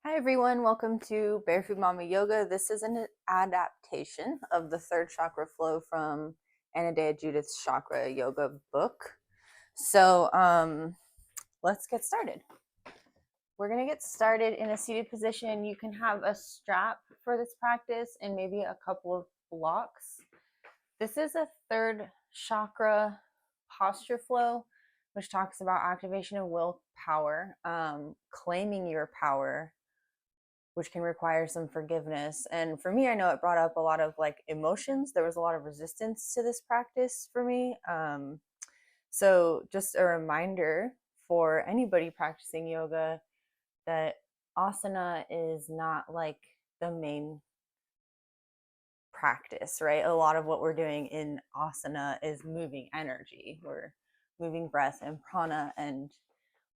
Hi everyone, welcome to Barefoot Mama Yoga. This is an adaptation of the third chakra flow from Anodea Judith's Chakra Yoga book. So let's get started. We're going to get started in a seated position. You can have a strap for this practice and maybe a couple of blocks. This is a third chakra posture flow, which talks about activation of willpower, claiming your power, which can require some forgiveness. And for me, I know it brought up a lot of like emotions. There was a lot of resistance to this practice for me. So just a reminder for anybody practicing yoga that asana is not like the main practice, right? A lot of what we're doing in asana is moving energy. We're moving breath and prana and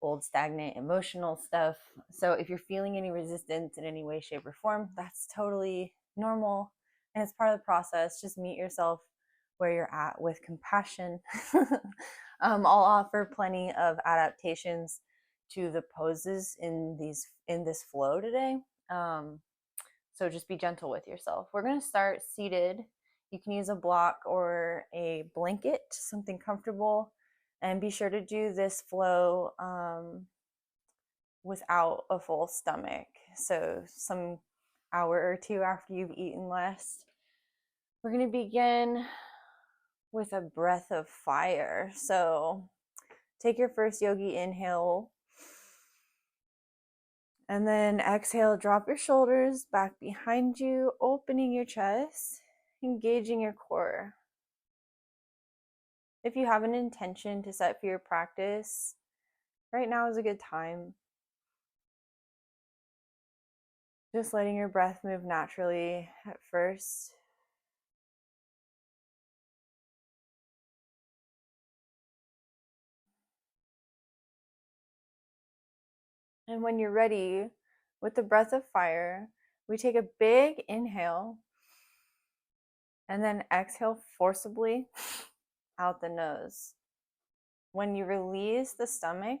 old stagnant emotional stuff. So if you're feeling any resistance in any way, shape, or form, that's totally normal and it's part of the process. Just meet yourself where you're at with compassion. I'll offer plenty of adaptations to the poses in this flow today. So just be gentle with yourself. We're going to start seated. You can use a block or a blanket, something comfortable. And be sure to do this flow without a full stomach. So some hour or two after you've eaten less. We're going to begin with a breath of fire. So take your first yogi inhale. And then exhale, drop your shoulders back behind you, opening your chest, engaging your core. If you have an intention to set for your practice, right now is a good time. Just letting your breath move naturally at first. And when you're ready, with the breath of fire, we take a big inhale and then exhale forcibly out the nose. When you release the stomach,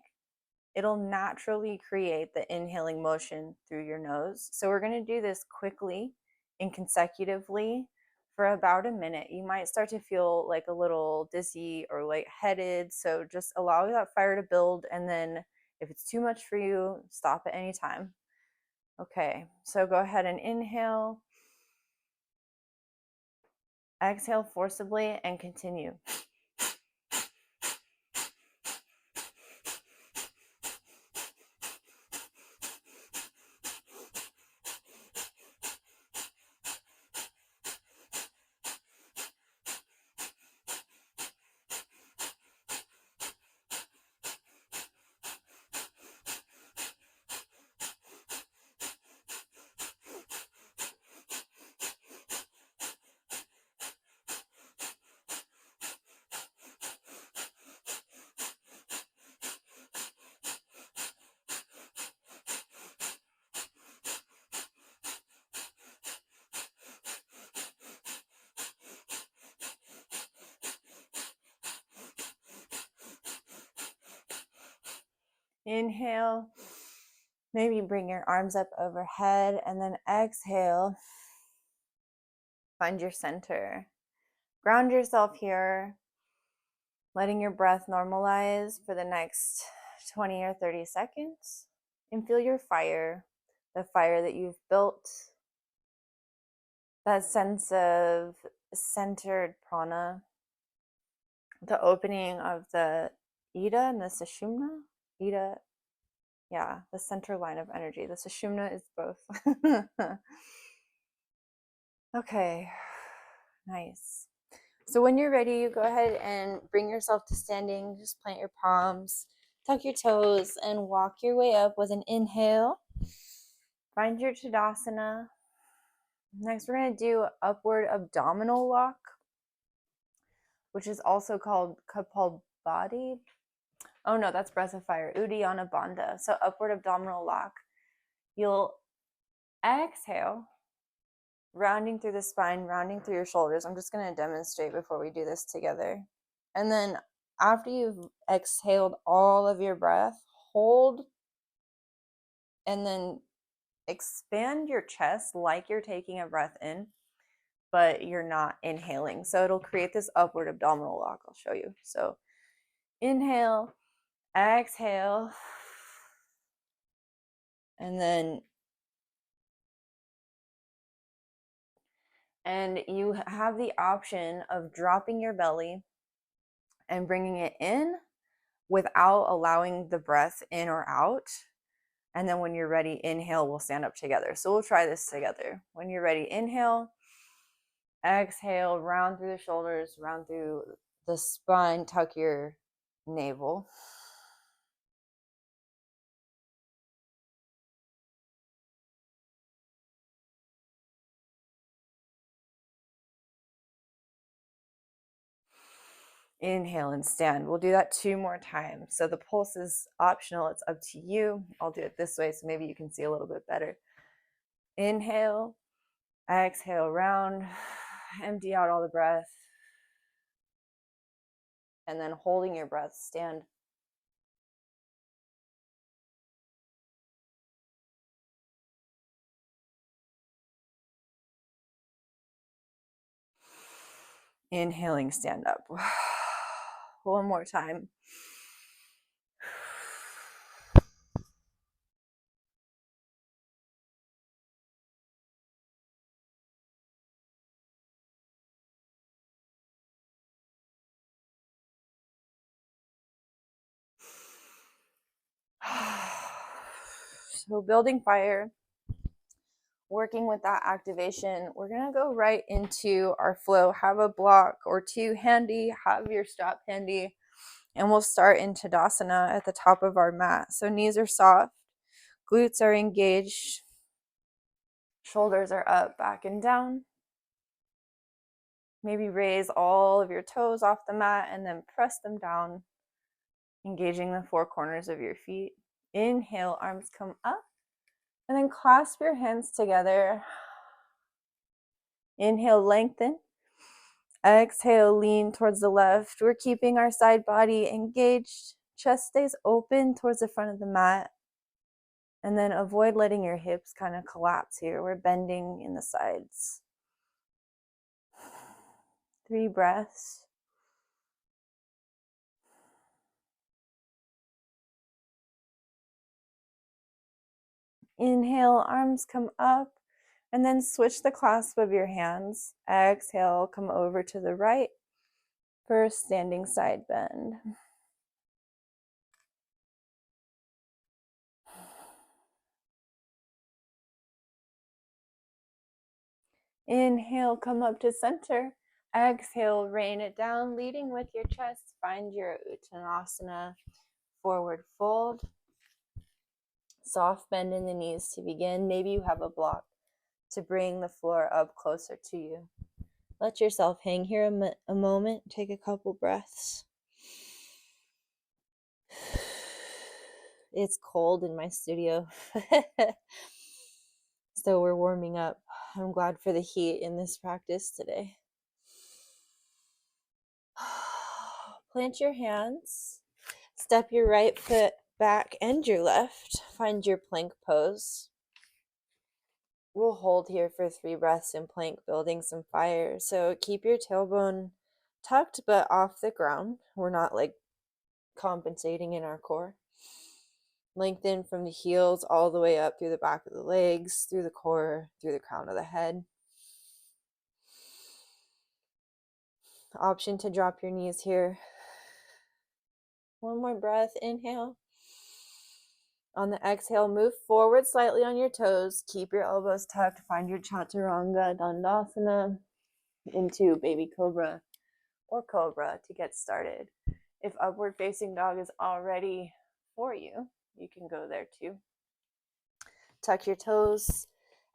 it'll naturally create the inhaling motion through your nose. So we're going to do this quickly and consecutively for about a minute. You might start to feel like a little dizzy or lightheaded. So just allow that fire to build. And then if it's too much for you, stop at any time. Okay, so go ahead and inhale. Exhale forcibly and continue. Inhale, maybe bring your arms up overhead, and then exhale. Find your center. Ground yourself here, letting your breath normalize for the next 20 or 30 seconds. And feel your fire, the fire that you've built, that sense of centered prana, the opening of the Ida and the Sushumna. Ida, yeah, the center line of energy. The Sushumna is both. Okay, nice. So when you're ready, you go ahead and bring yourself to standing. Just plant your palms, tuck your toes, and walk your way up with an inhale. Find your Tadasana. Next, we're going to do upward abdominal lock, which is also called Kapalbhati. Oh no, that's breath of fire. Uddiyana Bandha. So upward abdominal lock. You'll exhale, rounding through the spine, rounding through your shoulders. I'm just going to demonstrate before we do this together. And then after you've exhaled all of your breath, hold and then expand your chest like you're taking a breath in, but you're not inhaling. So it'll create this upward abdominal lock. I'll show you. So inhale, exhale, and then you have the option of dropping your belly and bringing it in without allowing the breath in or out. And then when you're ready, inhale, we'll stand up together. So we'll try this together. When you're ready, inhale, exhale, round through the shoulders, round through the spine, tuck your navel. Inhale and stand. We'll do that 2 more times. So the pulse is optional. It's up to you. I'll do it this way so maybe you can see a little bit better. Inhale, exhale, round, empty out all the breath. And then holding your breath, stand. Inhaling, stand up. One more time. So building fire, working with that activation, we're going to go right into our flow. Have a block or 2 handy, have your strap handy, and we'll start in Tadasana at the top of our mat. So knees are soft, glutes are engaged, shoulders are up, back and down. Maybe raise all of your toes off the mat and then press them down, engaging the 4 corners of your feet. Inhale, arms come up, and then clasp your hands together. Inhale, lengthen. Exhale, lean towards the left. We're keeping our side body engaged. Chest stays open towards the front of the mat. And then avoid letting your hips kind of collapse here. We're bending in the sides. 3 breaths. Inhale, arms come up, and then switch the clasp of your hands. Exhale, come over to the right for a standing side bend. Inhale, come up to center. Exhale, rain it down, leading with your chest. Find your Uttanasana, forward fold. Soft bend in the knees to begin. Maybe you have a block to bring the floor up closer to you. Let yourself hang here a moment. Take a couple breaths. It's cold in my studio, so we're warming up. I'm glad for the heat in this practice today. Plant your hands. Step your right foot back and your left. Find your plank pose. We'll hold here for 3 breaths in plank, building some fire. So keep your tailbone tucked but off the ground. We're not like compensating in our core. Lengthen from the heels all the way up through the back of the legs, through the core, through the crown of the head. Option to drop your knees here. One more breath, inhale. On the exhale, move forward slightly on your toes. Keep your elbows tucked. Find your Chaturanga Dandasana into baby cobra or cobra to get started. If upward facing dog is already for you, you can go there too. Tuck your toes.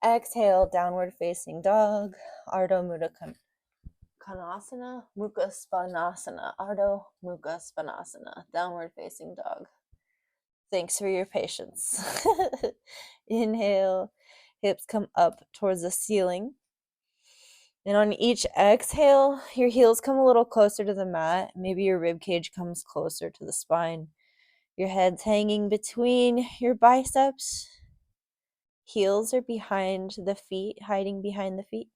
Exhale, downward facing dog. Ardha Mukha Konasana, Mukha Svanasana. Ardha Mukha Svanasana, downward facing dog. Thanks for your patience. Inhale, hips come up towards the ceiling. And on each exhale, your heels come a little closer to the mat. Maybe your rib cage comes closer to the spine. Your head's hanging between your biceps. Heels are behind the feet, hiding behind the feet.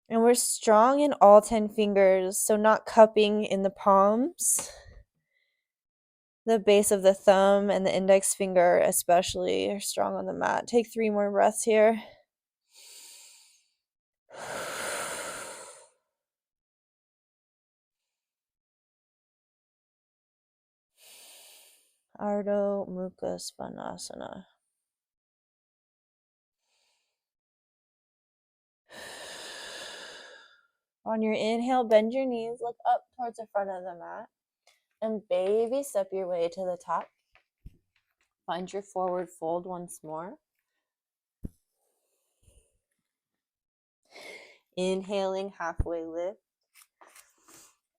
And we're strong in all 10 fingers, so not cupping in the palms. The base of the thumb and the index finger especially are strong on the mat. Take 3 more breaths here. Ardha Mukha Svanasana. On your inhale, bend your knees, look up towards the front of the mat, and baby step your way to the top. Find your forward fold once more. Inhaling, halfway lift.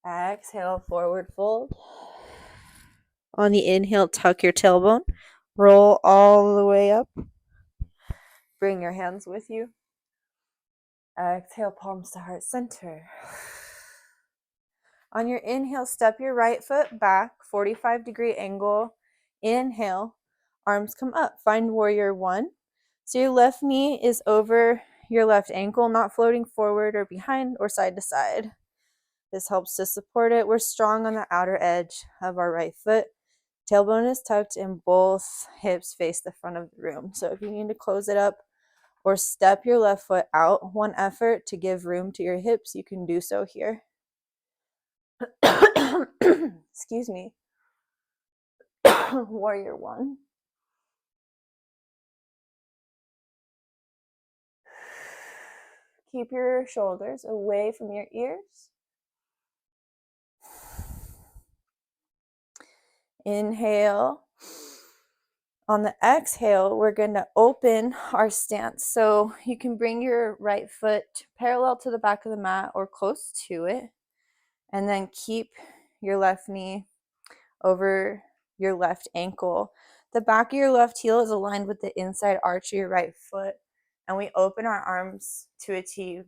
Exhale, forward fold. On the inhale, tuck your tailbone. Roll all the way up. Bring your hands with you. Exhale, palms to heart center. On your inhale, step your right foot back, 45-degree angle. Inhale, arms come up. Find warrior one. So your left knee is over your left ankle, not floating forward or behind or side to side. This helps to support it. We're strong on the outer edge of our right foot. Tailbone is tucked and both hips face the front of the room. So if you need to close it up or step your left foot out, one effort to give room to your hips, you can do so here. Excuse me. Warrior one. Keep your shoulders away from your ears. Inhale. On the exhale, we're going to open our stance. So you can bring your right foot parallel to the back of the mat or close to it. And then keep your left knee over your left ankle. The back of your left heel is aligned with the inside arch of your right foot. And we open our arms to a T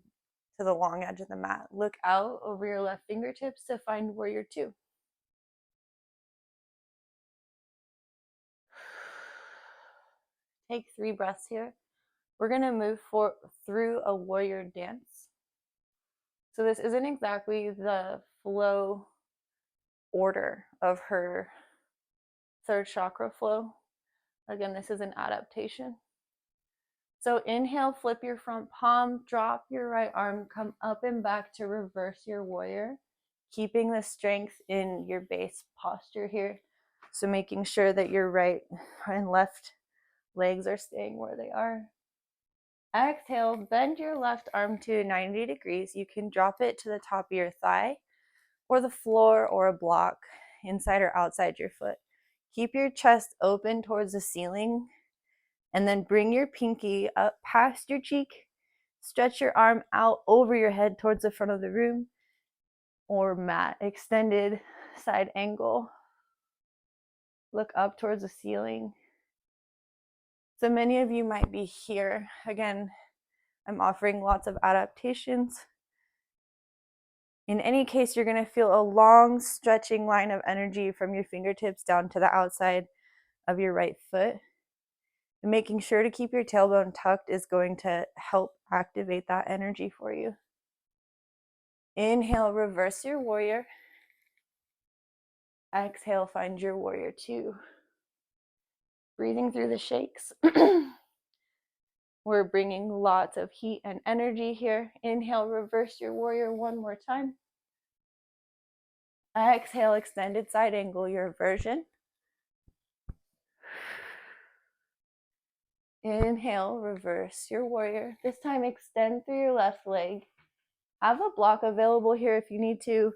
to the long edge of the mat. Look out over your left fingertips to find warrior two. Take 3 breaths here. We're going to move through a warrior dance. So this isn't exactly the flow order of her third chakra flow. Again, this is an adaptation. So inhale, flip your front palm, drop your right arm, come up and back to reverse your warrior, keeping the strength in your base posture here. So making sure that your right and left legs are staying where they are. Exhale, bend your left arm to 90 degrees. You can drop it to the top of your thigh or the floor or a block inside or outside your foot. Keep your chest open towards the ceiling and then bring your pinky up past your cheek. Stretch your arm out over your head towards the front of the room or mat. Extended side angle. Look up towards the ceiling. So many of you might be here. Again, I'm offering lots of adaptations. In any case, you're going to feel a long stretching line of energy from your fingertips down to the outside of your right foot. And making sure to keep your tailbone tucked is going to help activate that energy for you. Inhale, reverse your warrior. Exhale, find your warrior two. Breathing through the shakes. We're bringing lots of heat and energy here. Inhale, reverse your warrior one more time. Exhale, extended side angle, your version. Inhale, reverse your warrior. This time extend through your left leg. Have a block available here if you need to,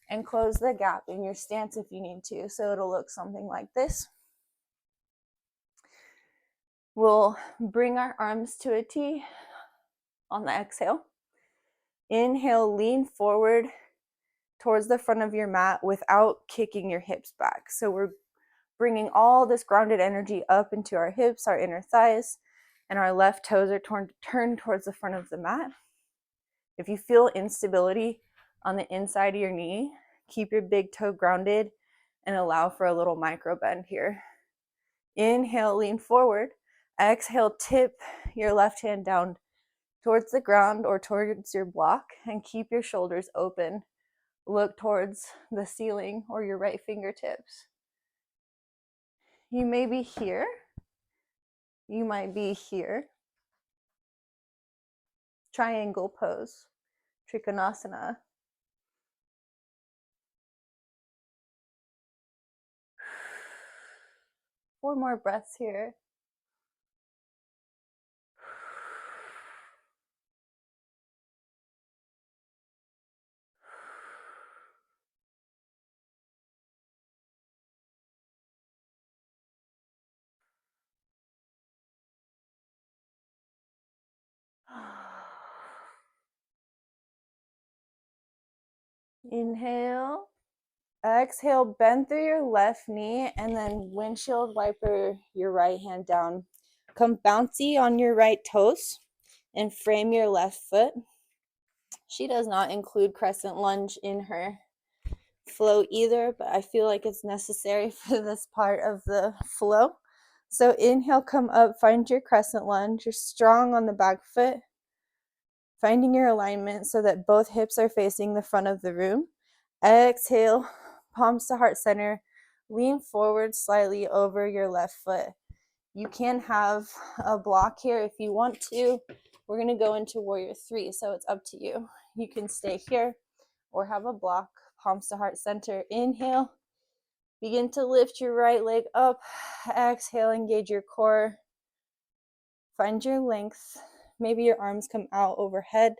and close the gap in your stance if you need to. So it'll look something like this. We'll bring our arms to a T on the exhale. Inhale, lean forward towards the front of your mat without kicking your hips back. So we're bringing all this grounded energy up into our hips, our inner thighs, and our left toes are turned towards the front of the mat. If you feel instability on the inside of your knee, keep your big toe grounded and allow for a little micro bend here. Inhale, lean forward. Exhale, tip your left hand down towards the ground or towards your block and keep your shoulders open. Look towards the ceiling or your right fingertips. You may be here. You might be here. Triangle pose, Trikonasana. 4 more breaths here. Inhale. Exhale, bend through your left knee and then windshield wiper your right hand down. Come bouncy on your right toes and frame your left foot. She does not include crescent lunge in her flow either, but I feel like it's necessary for this part of the flow. So inhale, come up, find your crescent lunge. You're strong on the back foot, finding your alignment so that both hips are facing the front of the room. Exhale, palms to heart center. Lean forward slightly over your left foot. You can have a block here if you want to. We're going to go into warrior 3, so it's up to you. You can stay here or have a block. Palms to heart center. Inhale. Begin to lift your right leg up. Exhale, engage your core. Find your length. Maybe your arms come out overhead.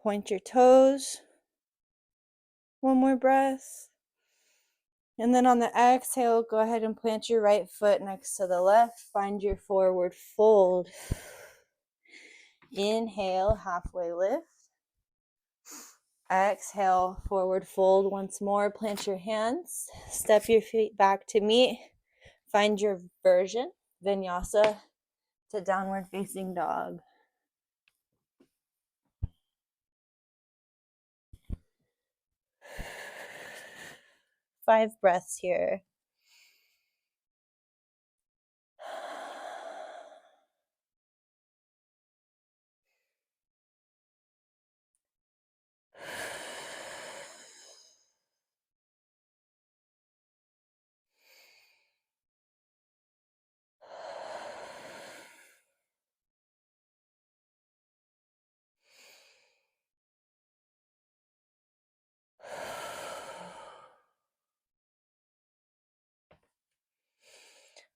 Point your toes. One more breath. And then on the exhale, go ahead and plant your right foot next to the left. Find your forward fold. Inhale, halfway lift. Exhale, forward fold once more. Plant your hands. Step your feet back to meet. Find your version, vinyasa, to downward facing dog. Five breaths here.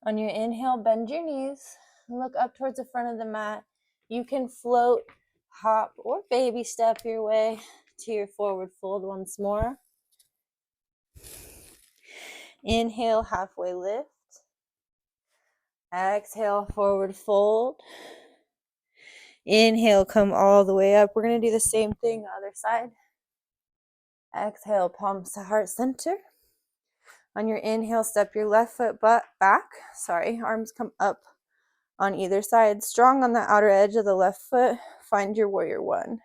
On your inhale, bend your knees. Look up towards the front of the mat. You can float, hop, or baby step your way to your forward fold once more. Inhale, halfway lift. Exhale, forward fold. Inhale, come all the way up. We're going to do the same thing, other side. Exhale, palms to heart center. On your inhale, step your left foot back. Arms come up on either side. Strong on the outer edge of the left foot. Find your warrior 1.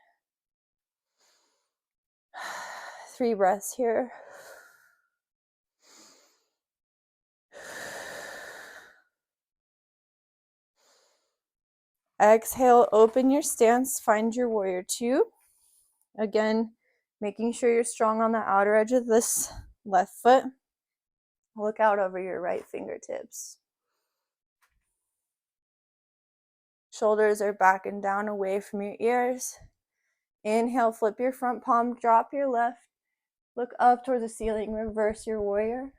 3 breaths here. Exhale, open your stance. Find your warrior 2. Again, making sure you're strong on the outer edge of this left foot. Look out over your right fingertips. Shoulders are back and down away from your ears. Inhale, flip your front palm, drop your left. Look up towards the ceiling, reverse your warrior.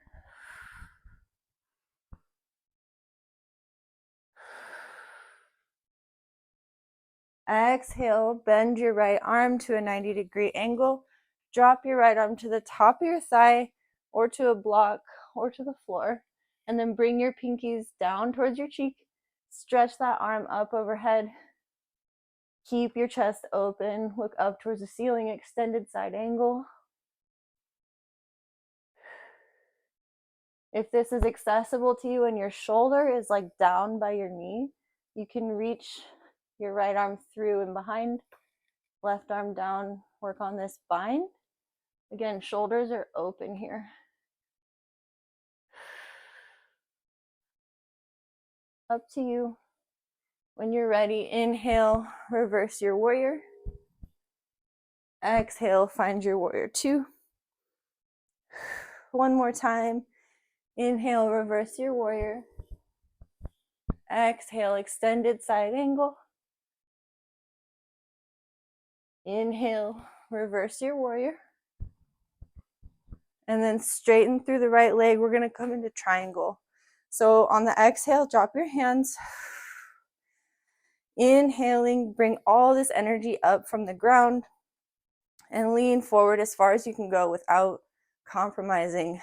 Exhale, bend your right arm to a 90-degree angle. Drop your right arm to the top of your thigh or to a block or to the floor. And then bring your pinkies down towards your cheek. Stretch that arm up overhead. Keep your chest open. Look up towards the ceiling, extended side angle. If this is accessible to you and your shoulder is like down by your knee, you can reach your right arm through and behind. Left arm down, work on this bind. Again, shoulders are open here. Up to you. When you're ready, inhale, reverse your warrior. Exhale, find your warrior two. One more time. Inhale, reverse your warrior. Exhale, extended side angle. Inhale, reverse your warrior. And then straighten through the right leg. We're going to come into triangle. So on the exhale, drop your hands. Inhaling, bring all this energy up from the ground and lean forward as far as you can go without compromising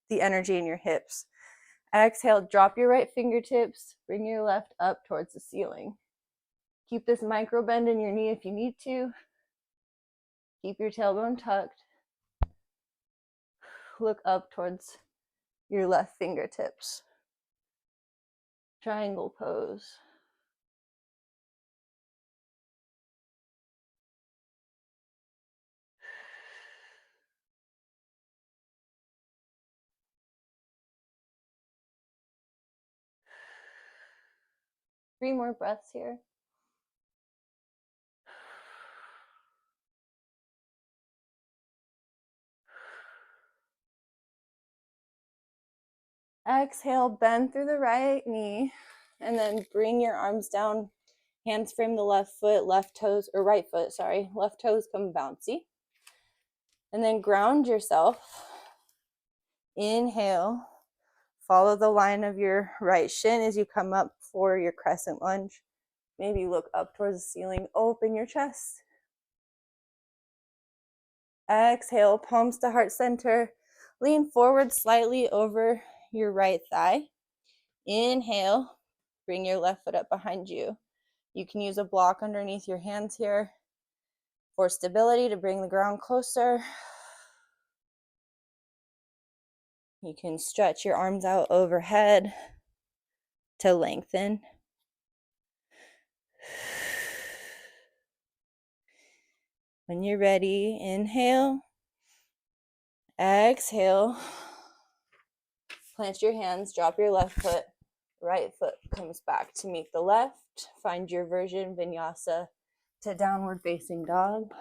the energy in your hips. Exhale, drop your right fingertips, bring your left up towards the ceiling. Keep this micro bend in your knee if you need to. Keep your tailbone tucked. Look up towards your left fingertips. Triangle pose. Three more breaths here. Exhale, bend through the right knee, and then bring your arms down. Hands frame the left foot, left toes, or right foot, sorry. Left toes come bouncy. And then ground yourself. Inhale. Follow the line of your right shin as you come up for your crescent lunge. Maybe look up towards the ceiling. Open your chest. Exhale, palms to heart center. Lean forward slightly over your right thigh. Inhale. Bring your left foot up behind you. You can use a block underneath your hands here for stability to bring the ground closer. You can stretch your arms out overhead to lengthen. When you're ready, inhale, exhale, plant your hands, drop your left foot, right foot comes back to meet the left. Find your version, vinyasa to downward facing dog.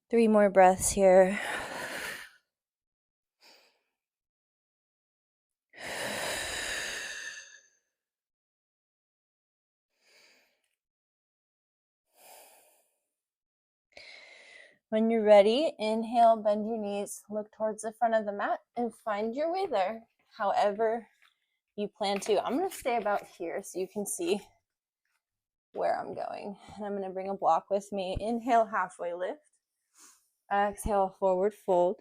Three more breaths here. When you're ready, inhale, bend your knees, look towards the front of the mat, and find your way there, however you plan to. I'm going to stay about here so you can see where I'm going. And I'm going to bring a block with me. Inhale, halfway lift. Exhale, forward fold.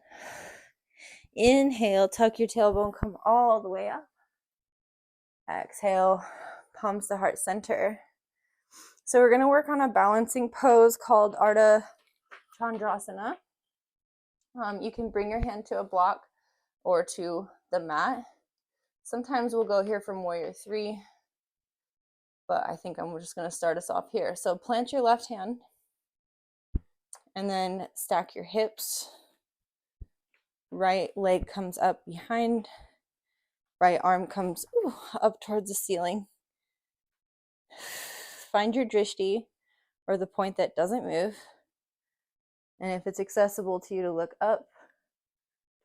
Inhale, tuck your tailbone, come all the way up. Exhale, palms to heart center. So we're going to work on a balancing pose called Ardha Chandrasana. You can bring your hand to a block or to the mat. Sometimes we'll go here from warrior three, but I think I'm just going to start us off here. So plant your left hand and then stack your hips. Right leg comes up behind. Right arm comes up towards the ceiling. Find your drishti, or the point that doesn't move. And if it's accessible to you to look up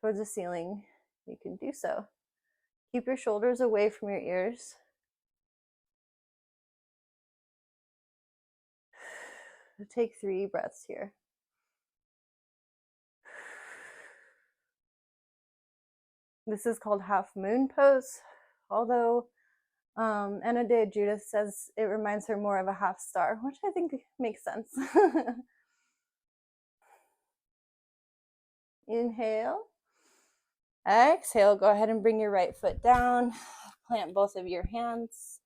towards the ceiling, you can do so. Keep your shoulders away from your ears. Take 3 breaths here. This is called half moon pose, although Anodea Judith says it reminds her more of a half star, which I think makes sense. Inhale. Exhale, go ahead and bring your right foot down. plant both of your hands.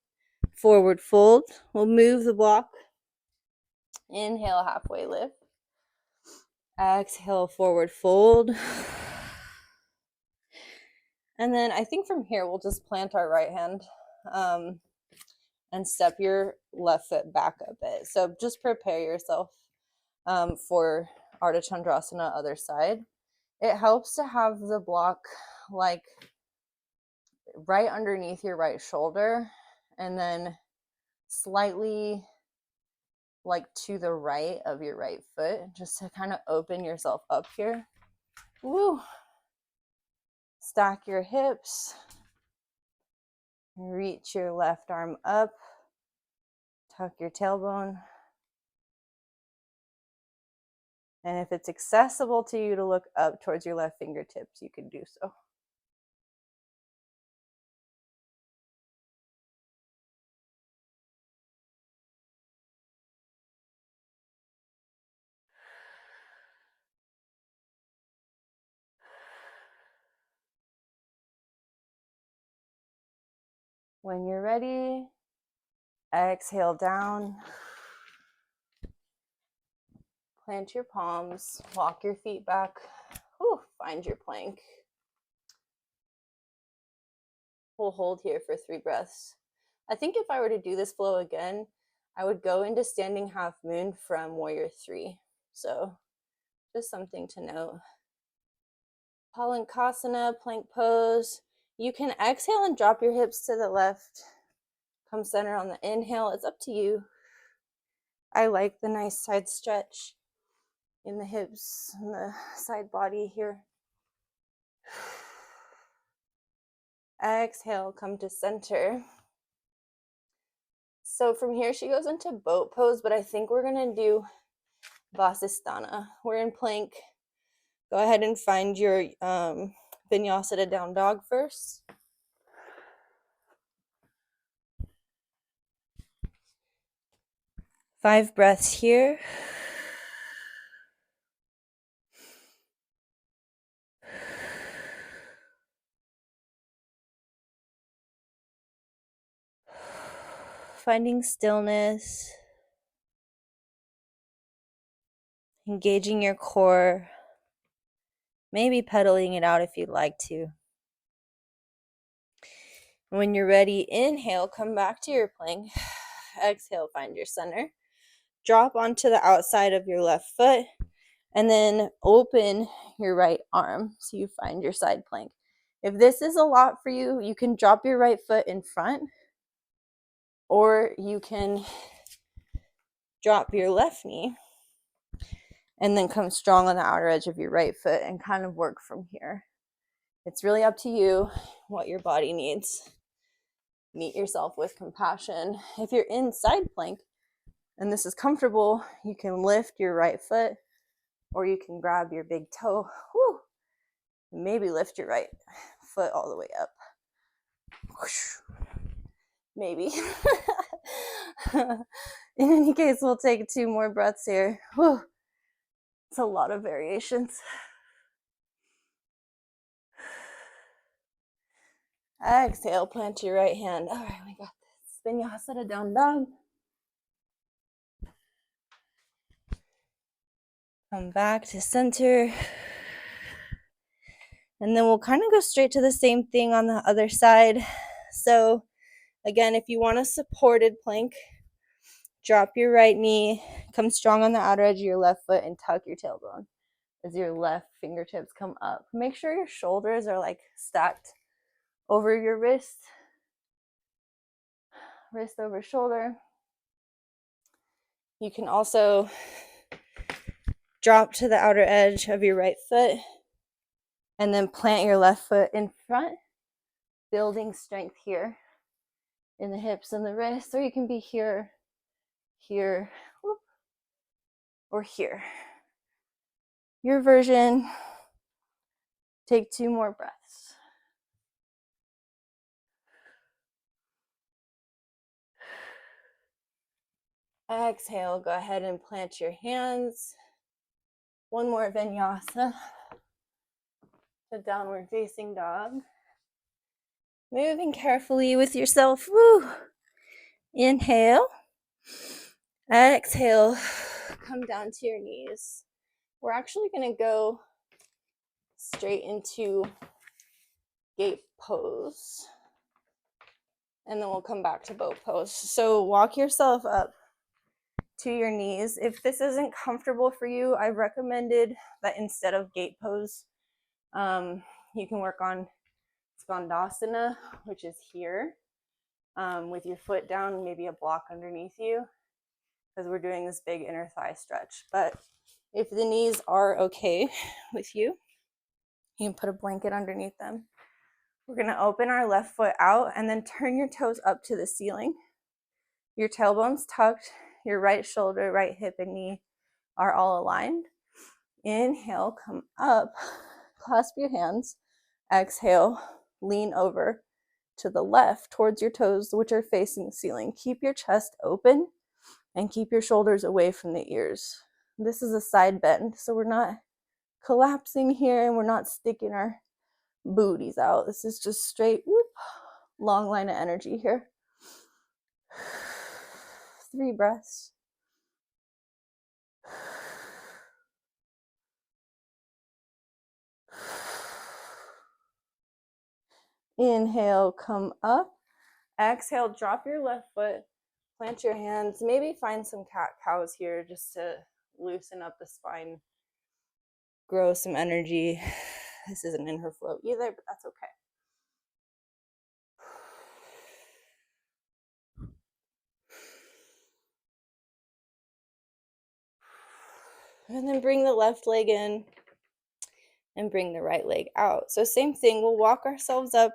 Forward fold. We'll move the block. Inhale, halfway lift. Exhale, forward fold. And then I think from here, we'll just plant our right hand and step your left foot back a bit. So just prepare yourself for Ardha Chandrasana, other side. It helps to have the block like right underneath your right shoulder and then slightly like to the right of your right foot, just to kind of open yourself up here. Woo! Stack your hips. Reach your left arm up. Tuck your tailbone. And if it's accessible to you to look up towards your left fingertips, you can do so. When you're ready, exhale down. Plant your palms, walk your feet back. Whew, find your plank. We'll hold here for 3 breaths. I think if I were to do this flow again, I would go into standing half moon from warrior 3. So just something to note. Palankasana, plank pose. You can exhale and drop your hips to the left. Come center on the inhale. It's up to you. I like the nice side stretch in the hips and the side body here. Exhale, come to center. So from here, she goes into boat pose, but I think we're going to do Vasisthana. We're in plank. Go ahead and find your vinyasa to down dog first. Five breaths here. Finding stillness. Engaging your core. Maybe pedaling it out if you'd like to. When you're ready, inhale, come back to your plank. Exhale, find your center. Drop onto the outside of your left foot. And then open your right arm so you find your side plank. If this is a lot for you, you can drop your right foot in front, or you can drop your left knee and then come strong on the outer edge of your right foot and kind of work from here. It's really up to you what your body needs. Meet yourself with compassion. If you're in side plank and this is comfortable, you can lift your right foot, or you can grab your big toe. Whew. Maybe lift your right foot all the way up. Maybe. In any case, we'll take 2 more breaths here. Whew. It's a lot of variations. Exhale, plant your right hand. All right, we got this. Vinyasa to down dog. Come back to center. And then we'll kind of go straight to the same thing on the other side. So again, if you want a supported plank, drop your right knee, come strong on the outer edge of your left foot, and tuck your tailbone as your left fingertips come up. Make sure your shoulders are like stacked over your wrist over shoulder. You can also drop to the outer edge of your right foot and then plant your left foot in front, building strength here in the hips and the wrists, or you can be here, here, or here. Your version. Take 2 more breaths. Exhale, go ahead and plant your hands. 1 more vinyasa to downward facing dog. Moving carefully with yourself. Woo. Inhale. Exhale. Come down to your knees. We're actually going to go straight into gate pose. And then we'll come back to boat pose. So walk yourself up to your knees. If this isn't comfortable for you, I recommended that instead of gate pose, you can work on Skandasana, which is here, with your foot down, maybe a block underneath you, because we're doing this big inner thigh stretch. But if the knees are okay with you, you can put a blanket underneath them. We're going to open our left foot out and then turn your toes up to the ceiling. Your tailbone's tucked, your right shoulder, right hip, and knee are all aligned. Inhale, come up, clasp your hands. Exhale, lean over to the left towards your toes, which are facing the ceiling. Keep your chest open and keep your shoulders away from the ears. This is a side bend, so we're not collapsing here and we're not sticking our booties out. This is just straight, whoop, long line of energy here. 3 breaths. Inhale, come up. Exhale, drop your left foot, plant your hands. Maybe find some cat-cows here just to loosen up the spine, grow some energy. This isn't in her flow either, but that's okay. And then bring the left leg in and bring the right leg out. So same thing, we'll walk ourselves up,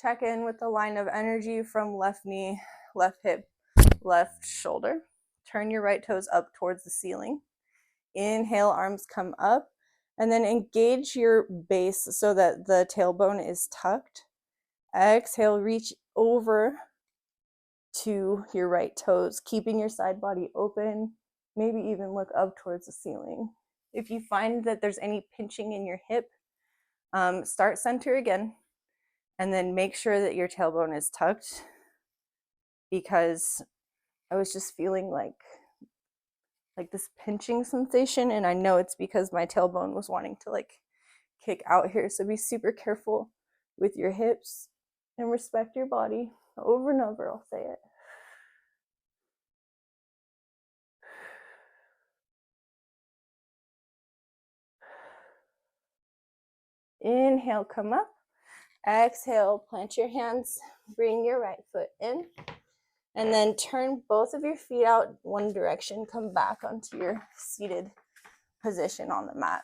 check in with the line of energy from left knee, left hip, left shoulder. Turn your right toes up towards the ceiling. Inhale, arms come up, and then engage your base so that the tailbone is tucked. Exhale, reach over to your right toes, keeping your side body open. Maybe even look up towards the ceiling. If you find that there's any pinching in your hip, start center again, and then make sure that your tailbone is tucked, because I was just feeling like this pinching sensation, and I know it's because my tailbone was wanting to like kick out here. So be super careful with your hips and respect your body. Over and over, I'll say it. Inhale, come up. Exhale, plant your hands, bring your right foot in, and then turn both of your feet out one direction. Come back onto your seated position on the mat.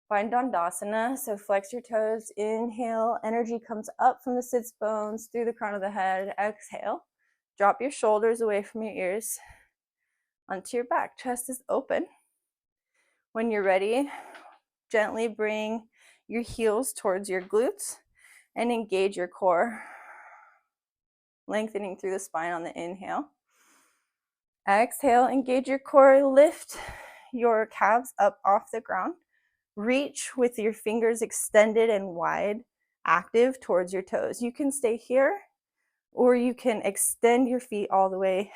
Find Dandasana, so flex your toes. Inhale, energy comes up from the sits bones through the crown of the head. Exhale, drop your shoulders away from your ears onto your back. Chest is open. When you're ready, gently bring your heels towards your glutes and engage your core, lengthening through the spine on the inhale. Exhale, engage your core, lift your calves up off the ground. Reach with your fingers extended and wide, active towards your toes. You can stay here, or you can extend your feet all the way.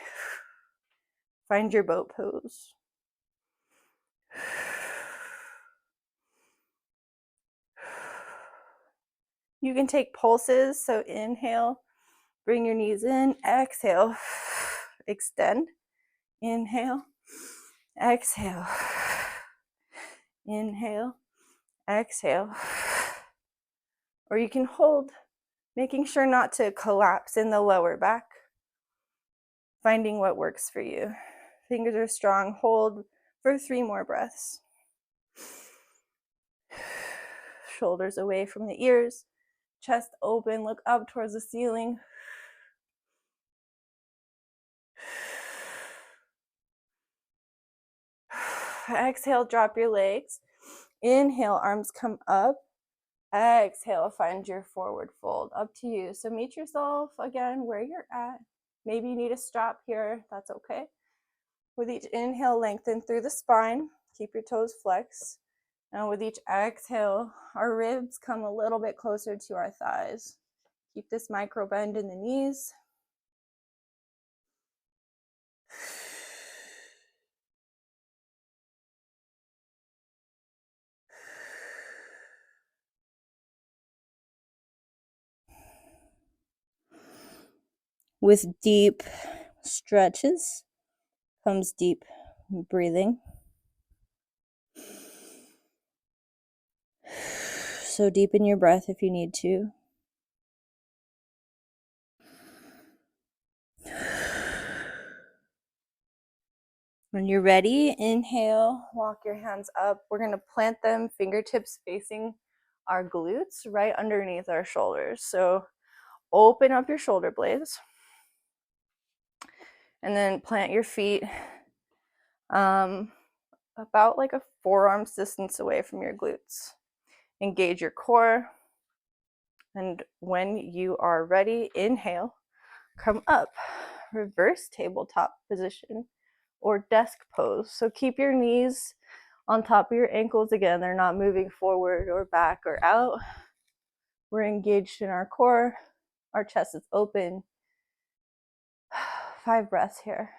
Find your boat pose. You can take pulses, so inhale, bring your knees in, exhale, extend, inhale, exhale, inhale, exhale. Or you can hold, making sure not to collapse in the lower back, finding what works for you. Fingers are strong, hold for 3 more breaths. Shoulders away from the ears, chest open, look up towards the ceiling. Exhale, drop your legs. Inhale, arms come up. Exhale, find your forward fold. Up to you. So meet yourself again where you're at. Maybe you need a strap here. That's okay. With each inhale, lengthen through the spine. Keep your toes flexed. Now with each exhale, our ribs come a little bit closer to our thighs. Keep this micro bend in the knees. With deep stretches comes deep breathing. So deepen your breath if you need to. When you're ready, inhale, walk your hands up. We're going to plant them, fingertips facing our glutes right underneath our shoulders. So open up your shoulder blades. And then plant your feet about like a forearm's distance away from your glutes. Engage your core. And when you are ready, inhale, come up, reverse tabletop position or desk pose. So keep your knees on top of your ankles again. They're not moving forward or back or out. We're engaged in our core. Our chest is open. 5 breaths here.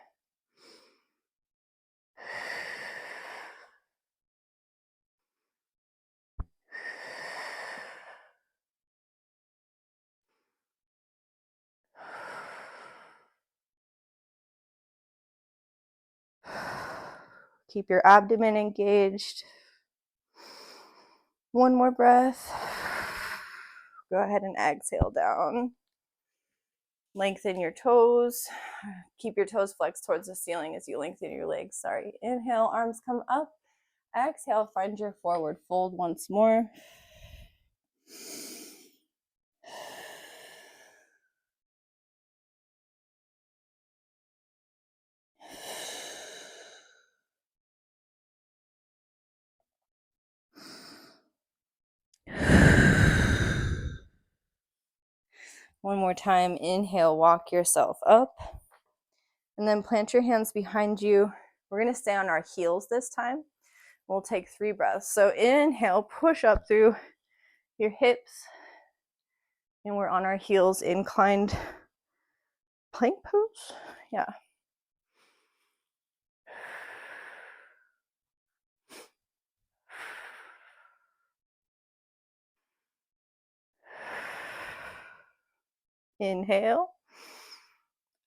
Keep your abdomen engaged. 1 more breath. Go ahead and exhale down. Lengthen your toes. Keep your toes flexed towards the ceiling as you lengthen your legs. Sorry. Inhale, arms come up. Exhale, find your forward fold once more. One more time. Inhale, walk yourself up. And then plant your hands behind you. We're going to stay on our heels this time. We'll take 3 breaths. So inhale, push up through your hips. And we're on our heels, inclined plank pose. Yeah. Inhale.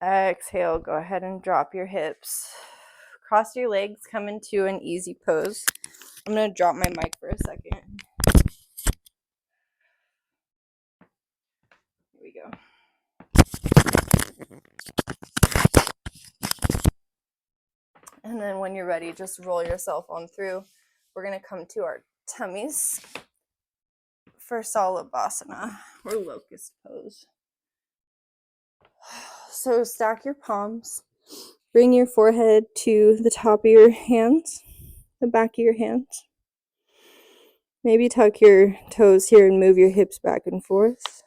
Exhale, go ahead and drop your hips. Cross your legs, come into an easy pose. I'm going to drop my mic for a second. Here we go. And then when you're ready, just roll yourself on through. We're going to come to our tummies for Salabhasana, or locust pose. So stack your palms. Bring your forehead to the top of your hands, the back of your hands. Maybe tuck your toes here and move your hips back and forth.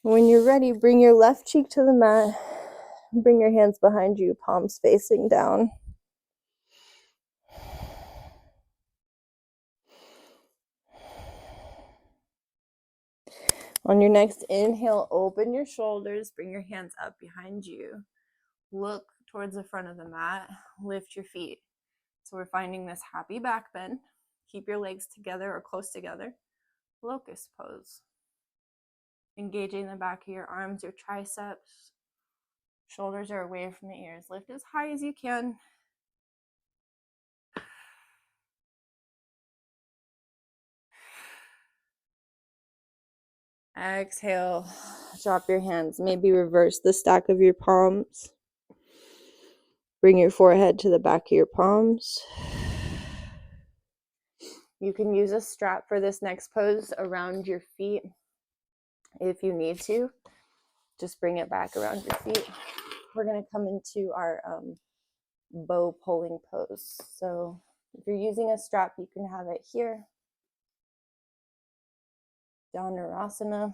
When you're ready, bring your left cheek to the mat. Bring your hands behind you, palms facing down. On your next inhale, open your shoulders, bring your hands up behind you. Look towards the front of the mat, lift your feet. So we're finding this happy back bend. Keep your legs together or close together. Locust pose. Engaging the back of your arms, your triceps. Shoulders are away from the ears. Lift as high as you can. Exhale, drop your hands. Maybe reverse the stack of your palms. Bring your forehead to the back of your palms. You can use a strap for this next pose around your feet if you need to. Just bring it back around your feet. We're going to come into our bow pulling pose. So if you're using a strap, you can have it here. Dhanurasana.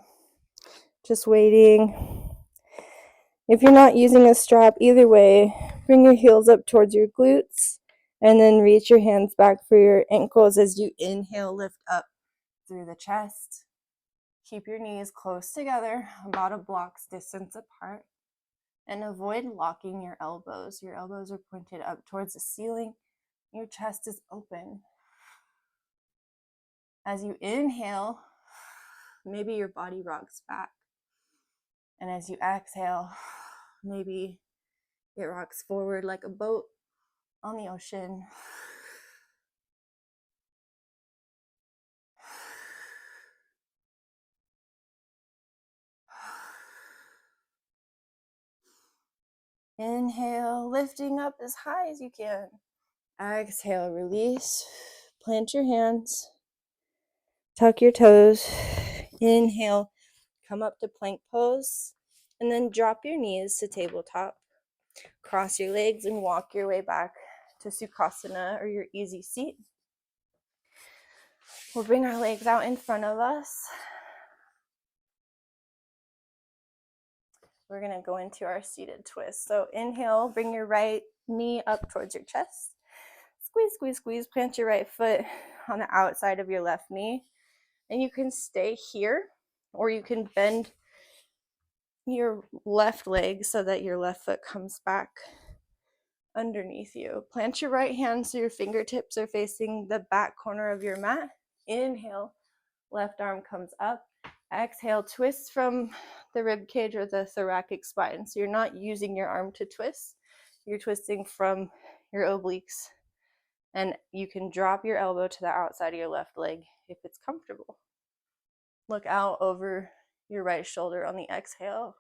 Just waiting. If you're not using a strap, either way, bring your heels up towards your glutes And then reach your hands back for your ankles as you inhale, lift up through the chest. Keep your knees close together, about a block's distance apart, and avoid locking your elbows. Your elbows are pointed up towards the ceiling. Your chest is open. As you inhale, maybe your body rocks back. And as you exhale, maybe it rocks forward like a boat on the ocean. Inhale, lifting up as high as you can. Exhale, release. Plant your hands. Tuck your toes. Inhale, come up to plank pose. And then drop your knees to tabletop. Cross your legs and walk your way back to Sukhasana or your easy seat. We'll bring our legs out in front of us. We're going to go into our seated twist. So inhale, bring your right knee up towards your chest. Squeeze, squeeze, squeeze. Plant your right foot on the outside of your left knee. And you can stay here, or you can bend your left leg so that your left foot comes back underneath you. Plant your right hand so your fingertips are facing the back corner of your mat. Inhale, left arm comes up. Exhale, twist from the rib cage or the thoracic spine. So you're not using your arm to twist. You're twisting from your obliques. And you can drop your elbow to the outside of your left leg if it's comfortable. Look out over your right shoulder on the exhale.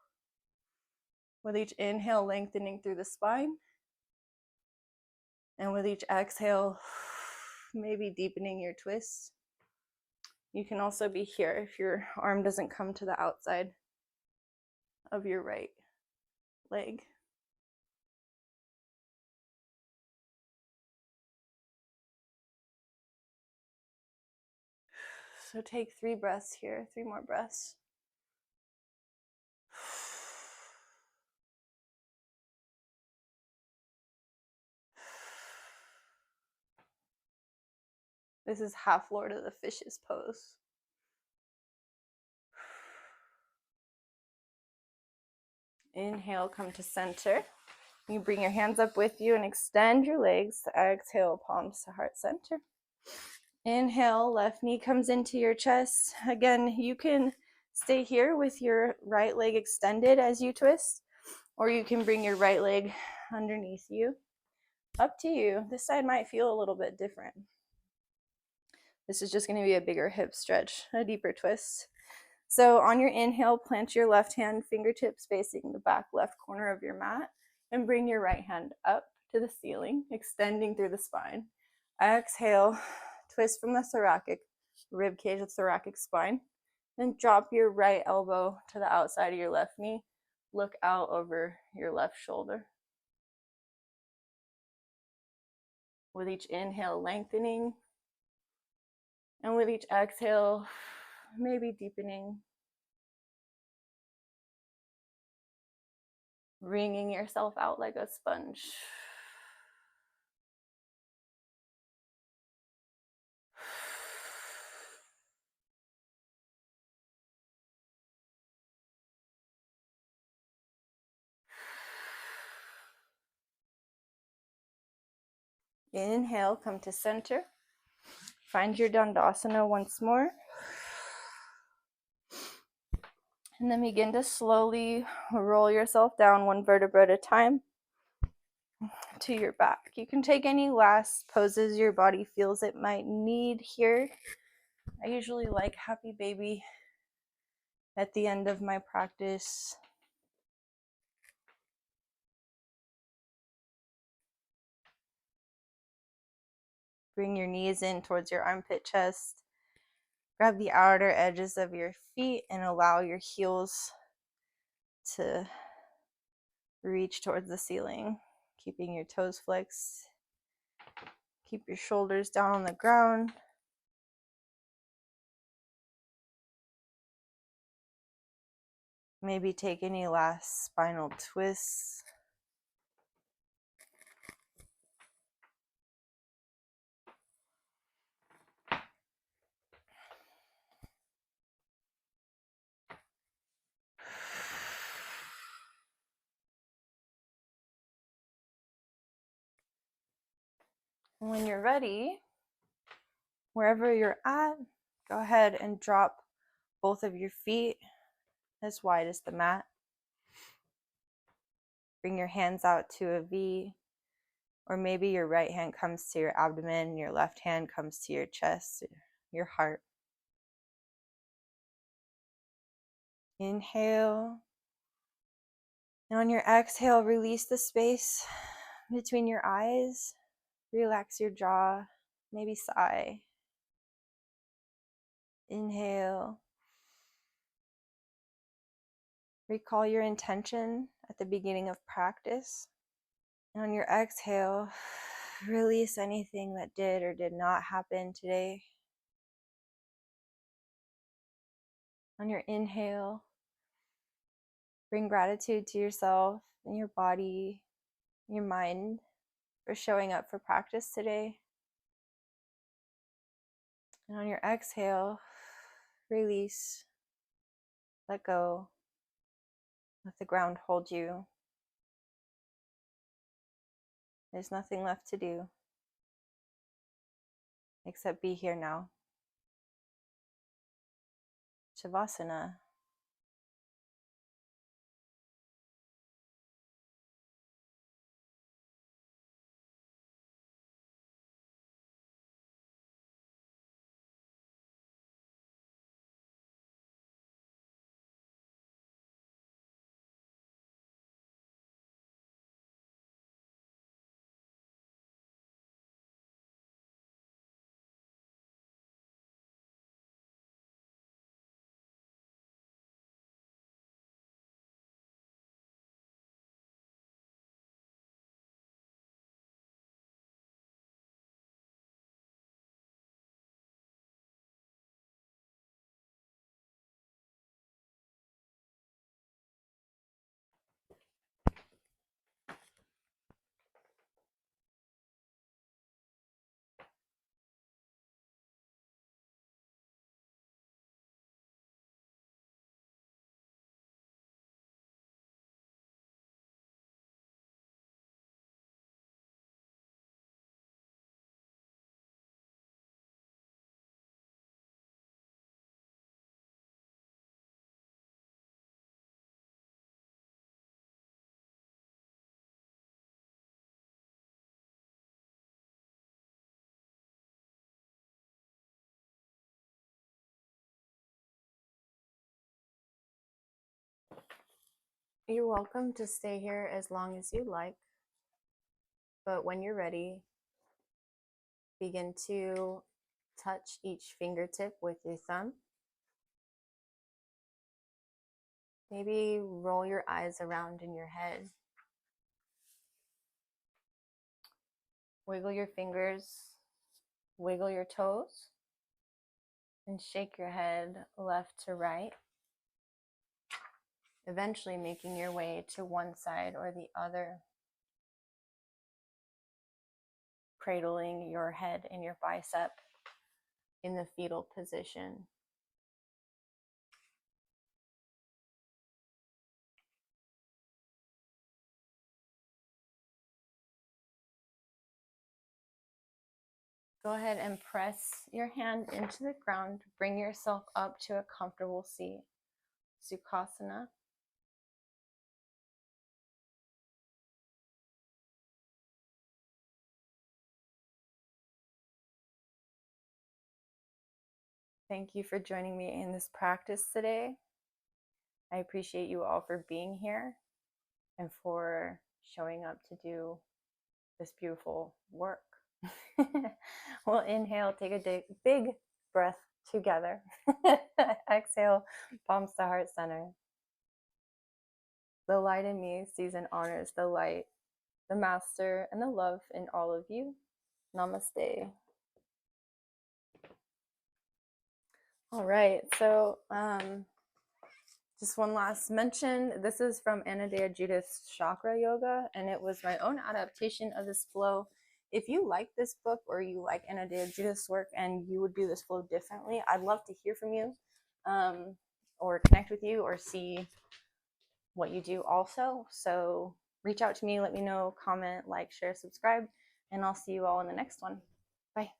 With each inhale, lengthening through the spine. And with each exhale, maybe deepening your twist. You can also be here if your arm doesn't come to the outside of your right leg. So take 3 breaths here, 3 more breaths. This is half Lord of the Fishes pose. Inhale, come to center. You bring your hands up with you and extend your legs. Exhale, palms to heart center. Inhale, left knee comes into your chest. Again, you can stay here with your right leg extended as you twist, or you can bring your right leg underneath you. Up to you. This side might feel a little bit different. This is just going to be a bigger hip stretch, a deeper twist. So on your inhale, plant your left hand, fingertips facing the back left corner of your mat, and bring your right hand up to the ceiling, extending through the spine. Exhale, twist from the thoracic rib cage, the thoracic spine, then drop your right elbow to the outside of your left knee. Look out over your left shoulder. With each inhale, lengthening, and with each exhale, maybe deepening. Wringing yourself out like a sponge. Inhale, come to center. Find your Dandasana once more. And then begin to slowly roll yourself down 1 vertebra at a time to your back. You can take any last poses your body feels it might need here. I usually like Happy Baby at the end of my practice. Bring your knees in towards your armpit chest. Grab the outer edges of your feet and allow your heels to reach towards the ceiling, keeping your toes flexed. Keep your shoulders down on the ground. Maybe take any last spinal twists. And when you're ready, wherever you're at, go ahead and drop both of your feet as wide as the mat. Bring your hands out to a V, or maybe your right hand comes to your abdomen, your left hand comes to your chest, your heart. Inhale. And on your exhale, release the space between your eyes. Relax your jaw, maybe sigh. Inhale. Recall your intention at the beginning of practice. And on your exhale, release anything that did or did not happen today. On your inhale, bring gratitude to yourself and your body, your mind for showing up for practice today. And on your exhale, release, let go, let the ground hold you. There's nothing left to do except be here now. Shavasana. You're welcome to stay here as long as you like, but when you're ready, begin to touch each fingertip with your thumb. Maybe roll your eyes around in your head. Wiggle your fingers, wiggle your toes, and shake your head left to right, eventually making your way to one side or the other, cradling your head in your bicep in the fetal position. Go ahead and press your hand into the ground. Bring yourself up to a comfortable seat. Sukhasana. Thank you for joining me in this practice today. I appreciate you all for being here and for showing up to do this beautiful work. We'll inhale, take a big breath together. Exhale, palms to heart center. The light in me sees and honors the light, the master, and the love in all of you. Namaste. All right, so just one last mention. This is from Anodea Judith's Chakra Yoga, and it was my own adaptation of this flow. If you like this book or you like Anodea Judith's work and you would do this flow differently, I'd love to hear from you, or connect with you or see what you do also. So reach out to me, let me know, comment, like, share, subscribe. And I'll see you all in the next one. Bye.